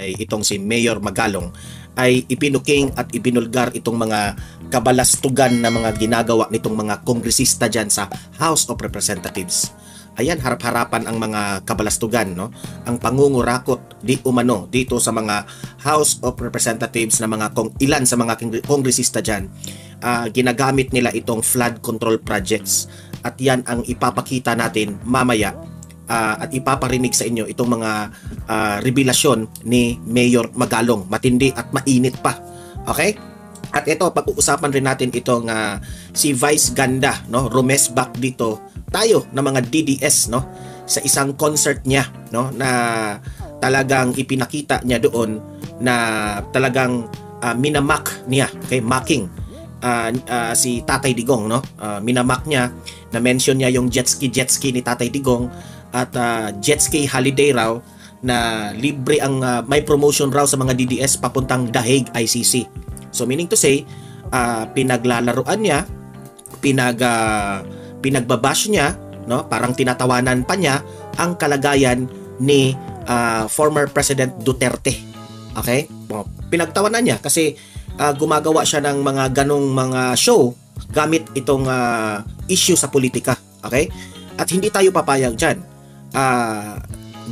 ay itong si Mayor Magalong ay ipinuking at ibinulgar itong mga kabalastugan na mga ginagawa nitong mga kongresista dyan sa House of Representatives. Ayan, harap-harapan ang mga kabalastugan, no? Ang pangungurakot di umano dito sa mga House of Representatives na mga ilan sa mga kongresista dyan. Ginagamit nila itong flood control projects at yan ang ipapakita natin mamaya at ipaparinig sa inyo itong mga revelasyon ni Mayor Magalong. Matindi at mainit pa. Okay? At ito, pag-uusapan rin natin itong si Vice Ganda, no? Rumesback dito tayo ng mga DDS, no? Sa isang concert niya, no? Na talagang ipinakita niya doon na talagang minamak niya, okay? Mocking si Tatay Digong, no? Minamak niya, na-mention niya yung jet ski ni Tatay Digong at jet ski holiday raw na libre ang may promotion raw sa mga DDS papuntang The Hague ICC. So meaning to say, pinaglalaruan niya, pinagbabash niya, no? Parang tinatawanan pa niya ang kalagayan ni former President Duterte. Okay? Pinagtawanan niya kasi gumagawa siya ng mga ganong mga show gamit itong issue sa politika. Okay? At hindi tayo papayag dyan.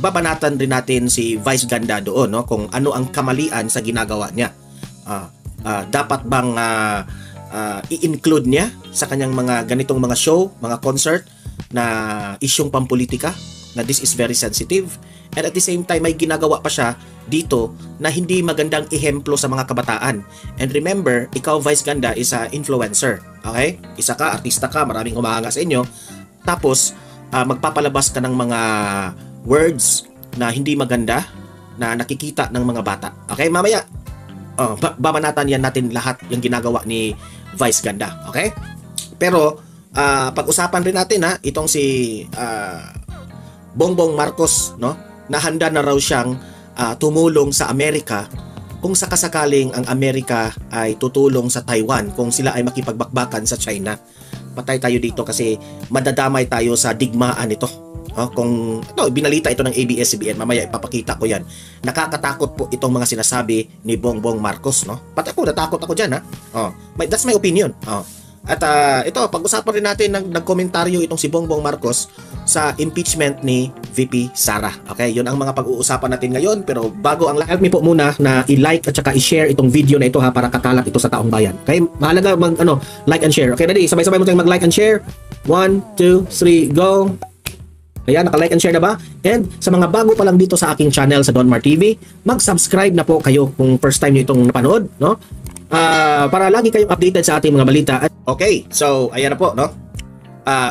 Babanatan rin natin si Vice Ganda doon, no? Kung ano ang kamalian sa ginagawa niya. Dapat bang i-include niya sa kanyang mga ganitong mga show, mga concert na isyong pampolitika, na this is very sensitive, and at the same time may ginagawa pa siya dito na hindi magandang ehemplo sa mga kabataan. And remember, ikaw Vice Ganda is a influencer, okay? Isa ka, artista ka, maraming humahanga sa inyo, tapos magpapalabas ka ng mga words na hindi maganda na nakikita ng mga bata. Okay, mamaya babanatan yan natin lahat yung ginagawa ni Vice Ganda. Okay? Pero pag-usapan rin natin itong si Bongbong Marcos, no? Nahanda na raw siyang tumulong sa Amerika kung sakasakaling ang Amerika ay tutulong sa Taiwan kung sila ay makipagbakbakan sa China. Patay tayo dito kasi madadamay tayo sa digmaan ito. Kung binalita ito ng ABS-CBN, mamaya ipapakita ko yan. Nakakatakot po itong mga sinasabi ni Bongbong Marcos, no? Pati ako, natakot ako dyan, that's my opinion. At ito, pag-usapan rin natin nagkomentaryo itong si Bongbong Marcos sa impeachment ni VP Sara. Okay, yun ang mga pag-uusapan natin ngayon. Pero bago ang lahat, po muna na i-like at saka i-share itong video na ito para kakalat ito sa taong bayan. Okay, mahalaga like and share. Okay, ready? Sabay-sabay mo tayong mag-like and share. 1, 2, 3, go! Ayan, naka-like and share na ba? And sa mga bago pa lang dito sa aking channel sa Donmar TV, mag-subscribe na po kayo kung first time nyo itong napanood, no? Para lagi kayong updated sa ating mga balita. Okay, so ayan na po, no?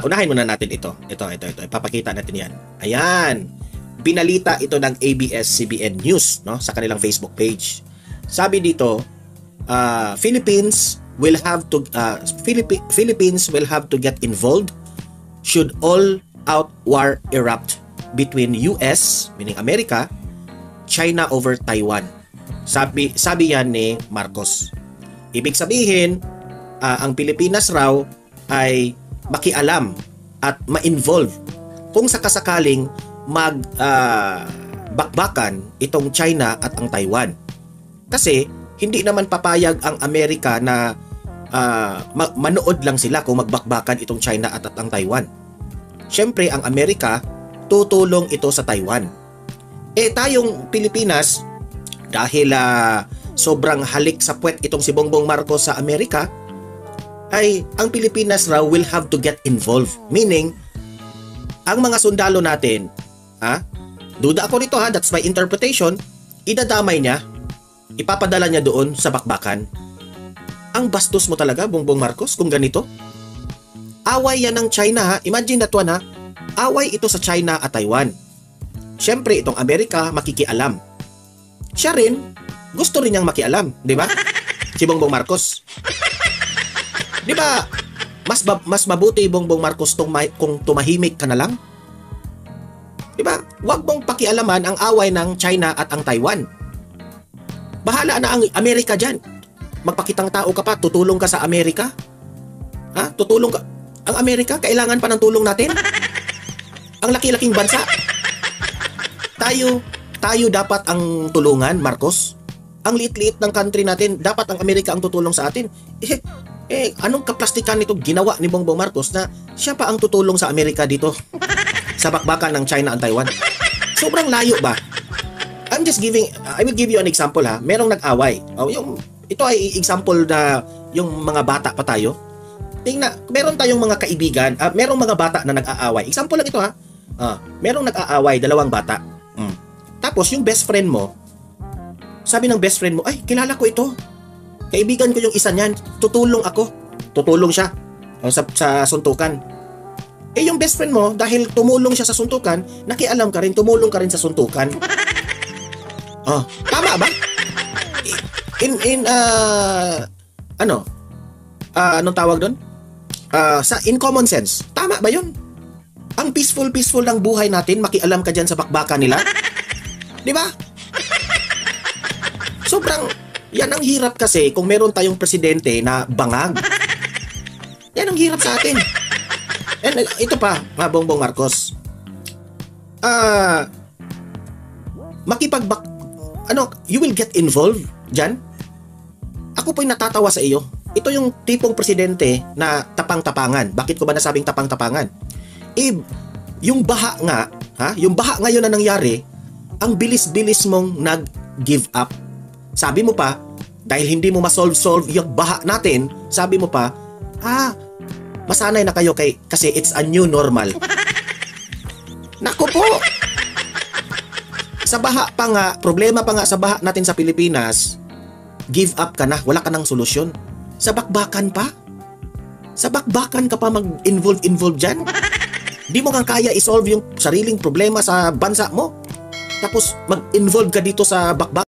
Unahin muna natin ito. Ito. Ipapakita natin yan. Ayan. Binalita ito ng ABS-CBN News, no? Sa kanilang Facebook page. Sabi dito, Philippines will have to get involved should all-out war erupt between US, meaning America, China over Taiwan. Sabi yan ni Marcos. Ibig sabihin, ang Pilipinas raw ay makialam at ma-involve kung sakasakaling bakbakan itong China at ang Taiwan. Kasi hindi naman papayag ang Amerika na manood lang sila kung magbakbakan itong China at ang Taiwan. Siyempre, ang Amerika, tutulong ito sa Taiwan. Tayong Pilipinas, dahil sobrang halik sa puwet itong si Bongbong Marcos sa Amerika, ay ang Pilipinas raw will have to get involved. Meaning, ang mga sundalo natin, duda ako nito that's my interpretation, idadamay niya, ipapadala niya doon sa bakbakan. Ang bastos mo talaga, Bongbong Marcos, kung ganito. Away yan ng China, imagine that one away ito sa China at Taiwan. Siyempre, itong Amerika makikialam. Siya rin, gusto rin niyang makialam, di ba? Si Bongbong Marcos. Di ba, mas mabuti Bongbong Marcos kung tumahimik ka na lang? Di ba? Huwag mong pakialaman ang away ng China at ang Taiwan. Bahala na ang Amerika dyan. Magpakitang tao ka pa, tutulong ka sa Amerika? Tutulong ka? Ang Amerika, kailangan pa ng tulong natin? Ang laki-laking bansa. Tayo, tayo dapat ang tulungan, Marcos? Ang liit-liit ng country natin, dapat ang Amerika ang tutulong sa atin. Anong kaplastikan nito ginawa ni Bongbong Marcos na siya pa ang tutulong sa Amerika dito sa bakbakan ng China at Taiwan? Sobrang layo ba? I will give you an example ha. Merong nag-away. Ito ay example na yung mga bata pa tayo. Meron tayong mga kaibigan, merong mga bata na nag-aaway. Example lang ito ha. Merong nag-aaway, dalawang bata. Tapos yung best friend mo, sabi ng best friend mo, ay, kilala ko ito. Kaibigan ko yung isa niyan. Tutulong ako. Tutulong siya sa suntukan. Yung best friend mo, dahil tumulong siya sa suntukan, nakialam ka rin, tumulong ka rin sa suntukan. Tama ba? Anong tawag doon? In common sense, tama ba yun? Ang peaceful ng buhay natin, makialam ka dyan sa bakbakan nila? Di ba? Sobrang, yan ang hirap kasi kung meron tayong presidente na bangag. Yan ang hirap sa atin. And ito pa, Bongbong Marcos. You will get involved dyan? Ako po'y natatawa sa iyo. Ito yung tipong presidente na tapang-tapangan. Bakit ko ba nasabing tapang-tapangan? Yung baha ngayon na nangyari, ang bilis-bilis mong nag-give up. Sabi mo pa, dahil hindi mo ma-solve yung baha natin, sabi mo pa, masanay na kayo kasi it's a new normal. Naku po! Sa baha pa nga, problema pa nga sa baha natin sa Pilipinas, give up ka na, wala ka ng solusyon. Sa bakbakan pa? Sa bakbakan ka pa mag-involve dyan? Di mo kang kaya isolve yung sariling problema sa bansa mo? Tapos mag-involve ka dito sa bakbakan?